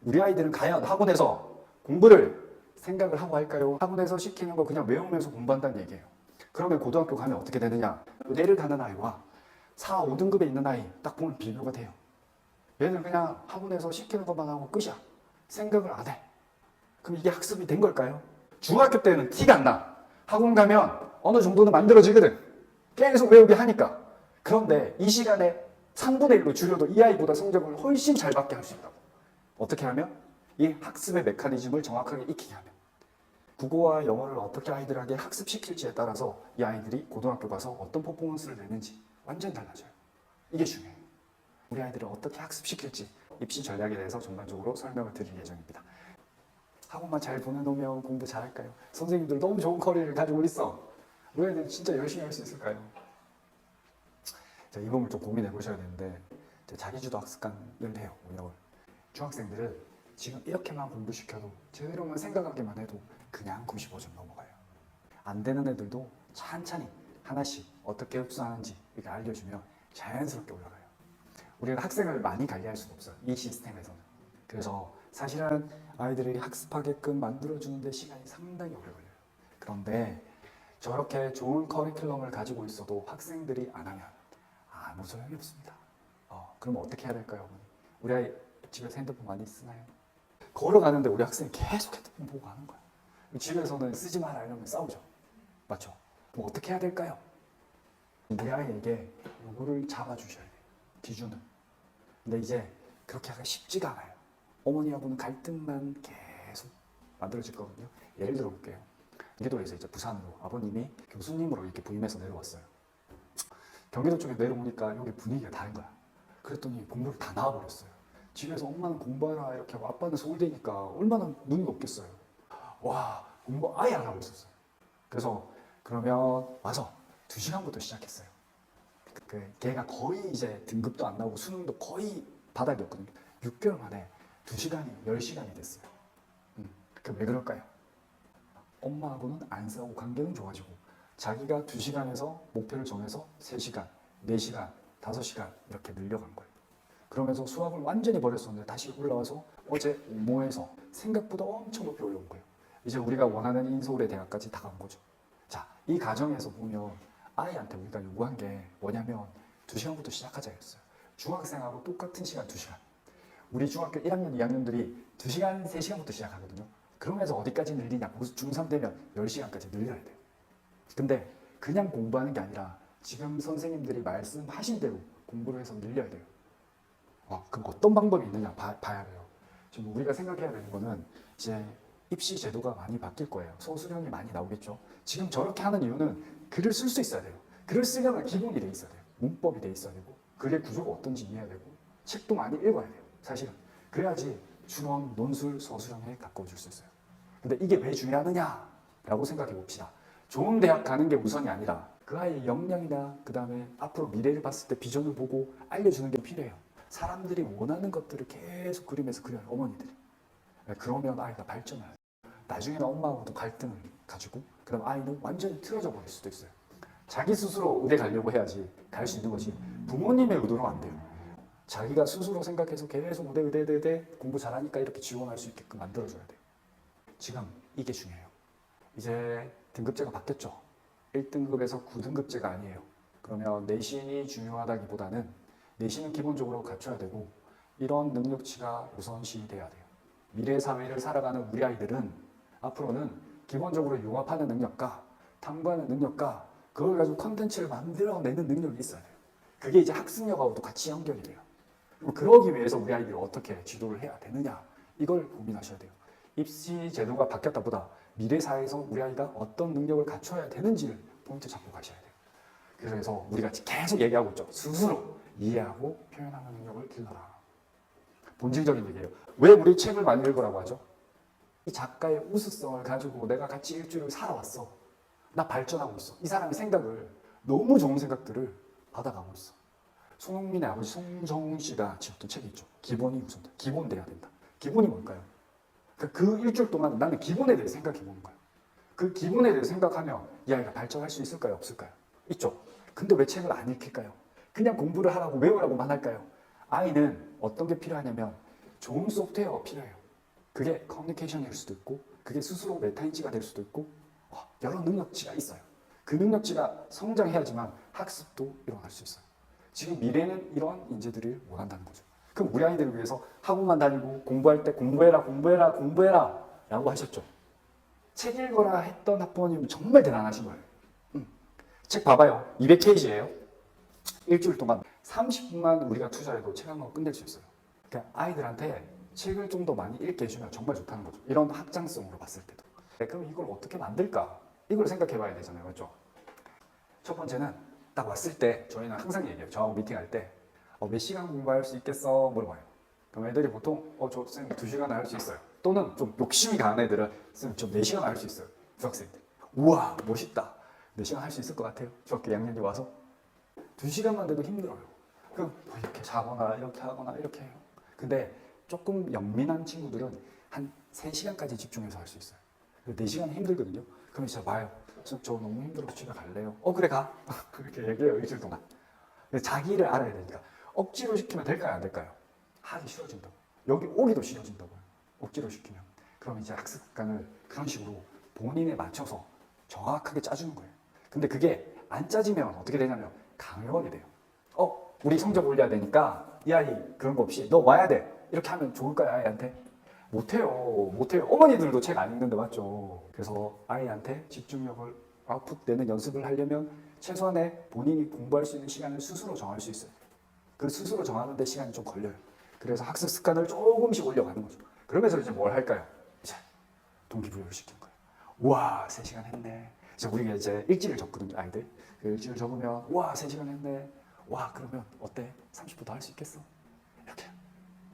우리 아이들은 과연 학원에서 공부를 생각을 하고 할까요? 학원에서 시키는 거 그냥 외우면서 공부한다는 얘기예요. 그러면 고등학교 가면 어떻게 되느냐? 내를 가는 아이와 4, 5등급에 있는 아이 딱 보면 비교가 돼요. 얘는 그냥 학원에서 시키는 것만 하고 끝이야. 생각을 안 해. 그럼 이게 학습이 된 걸까요? 중학교 때는 티가 안 나. 학원 가면 어느 정도는 만들어지거든. 계속 외우게 하니까. 그런데 이 시간에 3분의 1로 줄여도 이 아이보다 성적을 훨씬 잘 받게 할 수 있다고. 어떻게 하면? 이 학습의 메커니즘을 정확하게 익히게 하면. 국어와 영어를 어떻게 아이들에게 학습시킬지에 따라서 이 아이들이 고등학교 가서 어떤 퍼포먼스를 내는지 완전 달라져요. 이게 중요해요. 우리 아이들을 어떻게 학습시킬지 입시 전략에 대해서 전반적으로 설명을 드릴 예정입니다. 학원만 잘 보내놓으면 공부 잘할까요? 선생님들 너무 좋은 커리어를 가지고 있어. 우리 아이들 진짜 열심히 할 수 있을까요? 자, 이 부분을 좀 고민해 보셔야 되는데 자기주도 학습관을 해요. 운영을. 중학생들을 지금 이렇게만 공부시켜도 제대로만 생각하기만 해도 그냥 95점 넘어가요. 안 되는 애들도 천천히 하나씩 어떻게 흡수하는지 이렇게 알려주면 자연스럽게 올라가요. 우리가 학생을 많이 관리할 수는 없어요. 이 시스템에서는. 그래서 사실은 아이들이 학습하게끔 만들어주는데 시간이 상당히 오래 걸려요. 그런데 저렇게 좋은 커리큘럼을 가지고 있어도 학생들이 안 하면 아무 소용이 없습니다. 그럼 어떻게 해야 될까요? 우리 아이 집에서 핸드폰 많이 쓰나요? 걸어가는데 우리 학생이 계속 핸드폰 보고 가는 거야. 집에서는 쓰지 마라 이러면 싸우죠. 맞죠? 그럼 어떻게 해야 될까요? 우리 아이에게 요거를 잡아주셔야 돼요. 기준을. 근데 이제 그렇게 하기가 쉽지가 않아요. 어머니하고는 갈등만 계속 만들어질 거거든요. 예를 들어 볼게요. 경기도에서 이제 부산으로 아버님이 교수님으로 이렇게 부임해서 내려왔어요. 경기도 쪽에 내려오니까 여기 분위기가 다른 거야. 그랬더니 공부를 다 나와버렸어요. 집에서 엄마는 공부하라 이렇게 하고 아빠는 서울대니까 얼마나 눈이 높겠어요. 와, 공부 아예 안 하고 있었어요. 그래서 그러면 와서 2시간부터 시작했어요. 걔가 거의 이제 등급도 안 나오고 수능도 거의 바닥이었거든요. 6개월 만에 2시간이 10시간이 됐어요. 왜 그럴까요? 엄마하고는 안 싸우고 관계는 좋아지고 자기가 2시간에서 목표를 정해서 3시간, 4시간, 5시간 이렇게 늘려간 거예요. 그러면서 수학을 완전히 버렸었는데 다시 올라와서 어제 모에서 생각보다 엄청 높이 올라온 거예요. 이제 우리가 원하는 인서울의 대학까지 다 간 거죠. 자, 이 과정에서 보면 아이한테 우리가 요구한 게 뭐냐면 2시간부터 시작하자 했어요. 중학생하고 똑같은 시간 2시간. 우리 중학교 1학년, 2학년들이 2시간, 3시간부터 시작하거든요. 그러면서 어디까지 늘리냐? 중3 되면 10시간까지 늘려야 돼요. 근데 그냥 공부하는 게 아니라 지금 선생님들이 말씀하신 대로 공부를 해서 늘려야 돼요. 그럼 어떤 방법이 있느냐 봐야 돼요. 지금 우리가 생각해야 되는 거는 이제 입시 제도가 많이 바뀔 거예요. 소수령이 많이 나오겠죠. 지금 저렇게 하는 이유는 글을 쓸 수 있어야 돼요. 글을 쓰려면 기본이 돼 있어야 돼요. 문법이 돼 있어야 되고 글의 구조가 어떤지 이해해야 되고 책도 많이 읽어야 돼요. 사실은. 그래야지 준원, 논술, 서술형에 가까워질 수 있어요. 근데 이게 왜 중요하느냐라고 생각해 봅시다. 좋은 대학 가는 게 우선이 아니라 그 아이의 역량이나 그 다음에 앞으로 미래를 봤을 때 비전을 보고 알려주는 게 필요해요. 사람들이 원하는 것들을 계속 그림에서 그려요. 어머니들이. 그러면 아이가 발전을 해요. 나중에는 엄마하고도 갈등을 가지고 그럼 아이는 완전히 틀어져 버릴 수도 있어요. 자기 스스로 의대 가려고 해야지 갈 수 있는 거지 부모님의 의도로 안 돼요. 자기가 스스로 생각해서 계속 의대 공부 잘하니까 이렇게 지원할 수 있게끔 만들어줘야 돼요. 지금 이게 중요해요. 이제 등급제가 바뀌었죠. 1등급에서 9등급제가 아니에요. 그러면 내신이 중요하다기보다는 내신은 기본적으로 갖춰야 되고 이런 능력치가 우선시 돼야 돼요. 미래 사회를 살아가는 우리 아이들은 앞으로는 기본적으로 융합하는 능력과 탐구하는 능력과 그걸 가지고 컨텐츠를 만들어내는 능력이 있어야 돼요. 그게 이제 학습력하고도 같이 연결이 돼요. 그러기 위해서 우리 아이들이 어떻게 지도를 해야 되느냐 이걸 고민하셔야 돼요. 입시 제도가 바뀌었다 보다 미래 사회에서 우리 아이가 어떤 능력을 갖춰야 되는지를 포인트 잡고 가셔야 돼요. 그래서 우리가 계속 얘기하고 있죠. 스스로 이해하고 표현하는 능력을 길러라. 본질적인 얘기예요. 왜 우리 책을 많이 읽으라고 하죠? 이 작가의 우수성을 가지고 내가 같이 일주일을 살아왔어. 나 발전하고 있어. 이 사람의 생각을 너무 좋은 생각들을 받아가고 있어. 손흥민의 아버지 송정훈 씨가 지었던 책이 있죠. 기본이 우선다. 기본 돼야 된다. 기본이 뭘까요? 그 일주일 동안 나는 기본에 대해 생각해 보는 거야. 그 기본에 대해 생각하면 이 아이가 발전할 수 있을까요? 없을까요? 있죠. 근데 왜 책을 안 읽힐까요? 그냥 공부를 하라고 외우라고만 할까요? 아이는 어떤 게 필요하냐면 좋은 소프트웨어가 필요해요. 그게 커뮤니케이션일 수도 있고 그게 스스로 메타인지가 될 수도 있고 여러 능력치가 있어요. 그 능력치가 성장해야지만 학습도 일어날 수 있어요. 지금 미래는 이런 인재들을 원한다는 거죠. 그럼 우리 아이들을 위해서 학원만 다니고 공부할 때 공부해라 공부해라 공부해라 라고 하셨죠. 책 읽어라 했던 학부모님 정말 대단하신 거예요. 책 봐봐요. 200페이지예요. 일주일 동안 30분만 우리가 투자해도 책 한 권 끝낼 수 있어요. 그러니까 아이들한테 책을 좀 더 많이 읽게 해주면 정말 좋다는 거죠. 이런 확장성으로 봤을 때도. 그럼 이걸 어떻게 만들까? 이걸 생각해 봐야 되잖아요. 맞죠? 첫 번째는 딱 왔을 때 저희는 항상 얘기해요. 저하고 미팅할 때 몇 시간 공부할 수 있겠어? 물어봐요. 그럼 애들이 보통 저 쌤 2시간 할 수 있어요. 또는 좀 욕심이 강한 애들은 쌤 저 4시간 할 수 있어요. 중학생들. 우와 멋있다. 4시간 할 수 있을 것 같아요. 중학교 2학년이 와서 2시간만 돼도 힘들어요. 그럼 이렇게 자거나 이렇게 하거나 이렇게 해요. 근데 조금 영민한 친구들은 한 3시간까지 집중해서 할 수 있어요. 4시간 힘들거든요. 그럼 진짜 봐요. 저 너무 힘들어서 집에 갈래요. 그래 가. 그렇게 얘기해요. 일주일 동안. 자기를 알아야 되니까. 억지로 시키면 될까요? 안 될까요? 하기 싫어진다고. 여기 오기도 싫어진다고요. 억지로 시키면. 그럼 이제 학습 습관을 그런 식으로 본인에 맞춰서 정확하게 짜주는 거예요. 근데 그게 안 짜지면 어떻게 되냐면 강요하게 돼요. 우리 성적 올려야 되니까 이 아이 그런 거 없이 너 와야 돼. 이렇게 하면 좋을까요? 아이한테? 못해요. 어머니들도 책 안 읽는데 맞죠? 그래서 아이한테 집중력을 아웃풋되는 연습을 하려면 최소한의 본인이 공부할 수 있는 시간을 스스로 정할 수 있어요. 그 스스로 정하는 데 시간이 좀 걸려요. 그래서 학습 습관을 조금씩 올려가는 거죠. 그러면서 이제 뭘 할까요? 이제 동기부여를 시키는 거예요. 우와 3시간 했네. 우리가 이제 일지를 적거든요. 아이들. 그 일지를 적으면 우와 3시간 했네. 와 그러면 어때? 30분 더 할 수 있겠어? 이렇게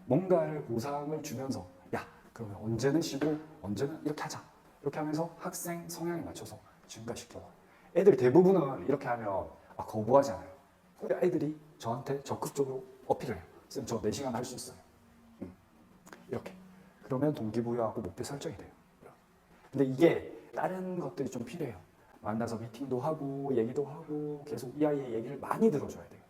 뭔가를 보상을 주면서 야 그러면 언제는 쉬고 언제는 이렇게 하자. 이렇게 하면서 학생 성향에 맞춰서 증가시켜. 애들 대부분은 이렇게 하면 거부하잖아요. 근데 아이들이 저한테 적극적으로 어필을 해요. 쌤, 저 4시간 할 수 있어요. 이렇게. 그러면 동기부여하고 목표 설정이 돼요. 근데 이게 다른 것들이 좀 필요해요. 만나서 미팅도 하고 얘기도 하고 계속 이 아이의 얘기를 많이 들어줘야 돼요.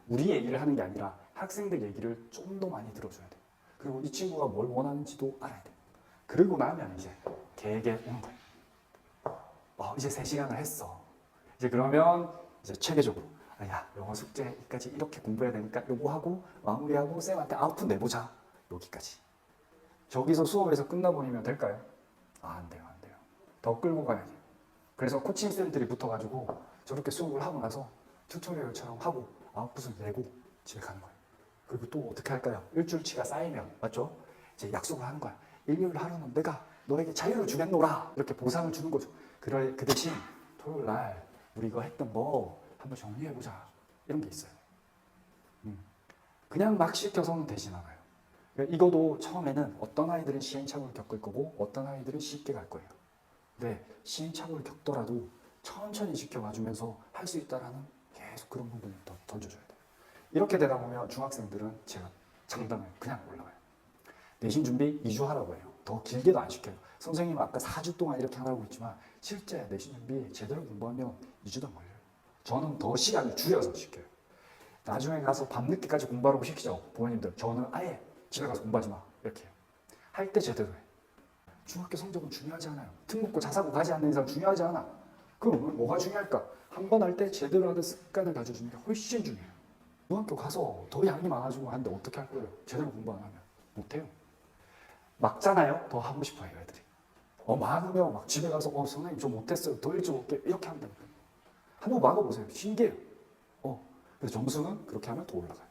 우리 얘기를 하는 게 아니라 학생들 얘기를 좀 더 많이 들어줘야 돼요. 그리고 이 친구가 뭘 원하는지도 알아야 돼요. 그러고 나면 이제 걔에게 오는 거예요. 이제 3시간을 했어. 이제 그러면 이제 체계적으로 야 영어 숙제까지 이렇게 공부해야 되니까 요거 하고 마무리하고 쌤한테 아웃풋 내보자. 여기까지. 저기서 수업에서 끝나버리면 될까요? 안 돼요. 더 끌고 가야 돼요. 그래서 코칭 쌤들이 붙어가지고 저렇게 수업을 하고 나서 튜토리얼처럼 하고 아웃풋을 내고 집에 가는 거예요. 그리고 또 어떻게 할까요? 일주일치가 쌓이면 맞죠? 이제 약속을 하는 거야. 일요일 하루는 내가 너에게 자유를 주겠노라. 이렇게 보상을 주는 거죠. 그 대신 토요일 날 우리 이거 했던 거 한번 정리해보자. 이런 게 있어요. 그냥 막 시켜서는 되진 않아요. 이거도 처음에는 어떤 아이들은 시행착오를 겪을 거고 어떤 아이들은 쉽게 갈 거예요. 근데 시행착오를 겪더라도 천천히 지켜봐주면서 할 수 있다라는 계속 그런 부분을 더 던져줘야 돼요. 이렇게 되다 보면 중학생들은 제가 장담을 그냥 올라가요. 내신 준비 2주 하라고 해요. 더 길게도 안 시켜요. 선생님은 아까 4주 동안 이렇게 하라고 했지만 실제 내신 준비 제대로 공부하면 2주도 안 걸려요. 저는 더 시간을 줄여서 시켜요. 나중에 가서 밤늦게까지 공부하라고 시키죠. 부모님들. 저는 아예 집에 가서 공부하지 마. 이렇게 해요. 할 때 제대로 해. 중학교 성적은 중요하지 않아요. 특목고 자사고 가지 않는 이상 중요하지 않아. 그럼 뭐가 중요할까? 한 번 할 때 제대로 하는 습관을 가져주는 게 훨씬 중요해요. 중학교 가서 더 양이 많아지고 하는데 어떻게 할 거예요? 제대로 공부 안 하면 못해요. 막잖아요. 더 하고 싶어요 애들이. 막으면 막 집에 가서 선생님 좀 못했어요. 더 일찍 올게. 이렇게 한다니까. 한번 막아보세요. 신기해요. 그래서 점수는 그렇게 하면 더 올라가요.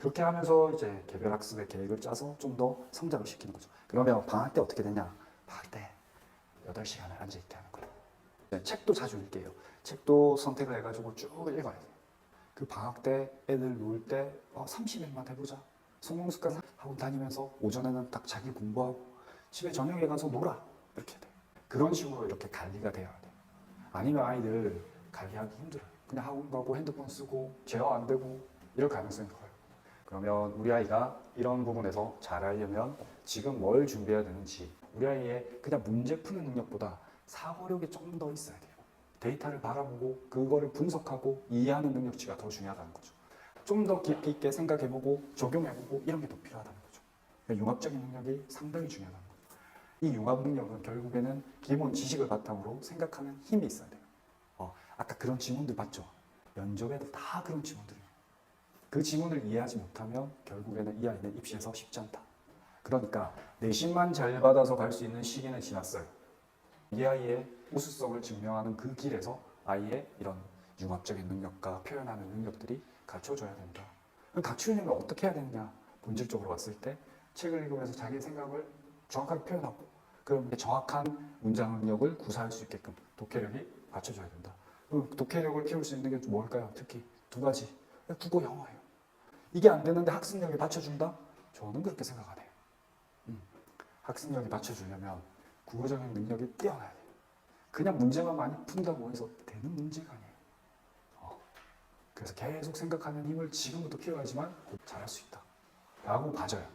그렇게 하면서 이제 개별 학습의 계획을 짜서 좀 더 성장을 시키는 거죠. 그러면 방학 때 어떻게 되냐? 방학 때 8시간을 앉아있게 하는 거예요. 네, 책도 자주 읽게요. 책도 선택을 해가지고 쭉 읽어야 돼요. 그 방학 때 애들 놀 때 30일만 해보자. 성공습관 학원 다니면서 오전에는 딱 자기 공부하고 집에 저녁에 가서 놀아. 이렇게 돼. 그런 식으로 이렇게 관리가 돼야 돼. 아니면 아이들 관리하기 힘들어요. 그냥 학원 가고 핸드폰 쓰고 제어 안 되고 이럴 가능성이 커요. 그러면 우리 아이가 이런 부분에서 잘하려면 지금 뭘 준비해야 되는지 우리 아이의 그냥 문제 푸는 능력보다 사고력이 좀 더 있어야 돼요. 데이터를 바라보고 그거를 분석하고 이해하는 능력치가 더 중요하다는 거죠. 좀 더 깊이 있게 생각해보고 적용해보고 이런 게 더 필요하다는 거죠. 그러니까 융합적인 능력이 상당히 중요하다. 이 융합 능력은 결국에는 기본 지식을 바탕으로 생각하는 힘이 있어야 돼요. 아까 그런 지문들 봤죠? 면접에도 다 그런 지문들이에요. 그 지문을 이해하지 못하면 결국에는 이 아이는 입시에서 쉽지 않다. 그러니까 내신만 잘 받아서 갈 수 있는 시기는 지났어요. 이 아이의 우수성을 증명하는 그 길에서 아이의 이런 융합적인 능력과 표현하는 능력들이 갖춰져야 된다. 그럼 갖추려면 어떻게 해야 되느냐? 본질적으로 봤을 때 책을 읽으면서 자기의 생각을 정확하게 표현하고 그럼 정확한 문장 능력을 구사할 수 있게끔 독해력이 갖춰져야 된다. 그럼 독해력을 키울 수 있는 게 뭘까요? 특히 두 가지. 국어, 영어예요. 이게 안 되는데 학습력이 받쳐준다? 저는 그렇게 생각 안 해요. 학습력이 받쳐주려면 국어적인 능력이 뛰어나야 돼요. 그냥 문제만 많이 푼다고 해서 되는 문제가 아니에요. 그래서 계속 생각하는 힘을 지금부터 키워야지만 곧 잘할 수 있다 라고 봐져요.